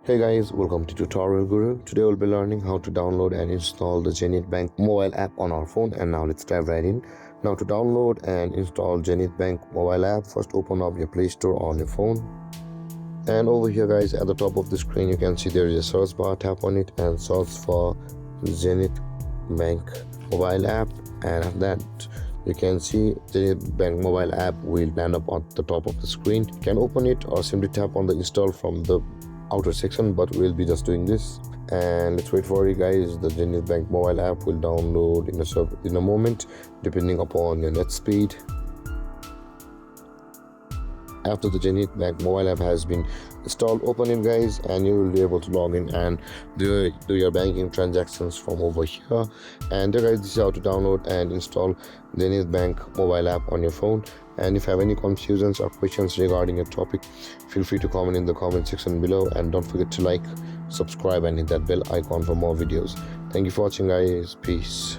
Hey guys, welcome to Tutorial Guru. Today we'll be learning how to download and install the Zenith Bank mobile app on our phone. And now let's dive right in. Now to download and install Zenith Bank mobile app, first open up your Play Store on your phone. And over here guys, at the top of the screen you can see there is a search bar. Tap on it and search for Zenith Bank mobile app, and after that you can see Zenith Bank mobile app will land up on the top of the screen. You can open it or simply tap on the install from the outer section, but we'll be just doing this. And let's wait for it guys. The Zenith Bank mobile app will download in a moment, depending upon your net speed. After the Zenith Bank mobile app has been installed, open it guys, and you will be able to log in and do your banking transactions from over here. And there guys, this is how to download and install Zenith Bank mobile app on your phone. And if you have any confusions or questions regarding a topic, feel free to comment in the comment section below, and don't forget to like, subscribe and hit that bell icon for more videos. Thank you for watching guys. Peace.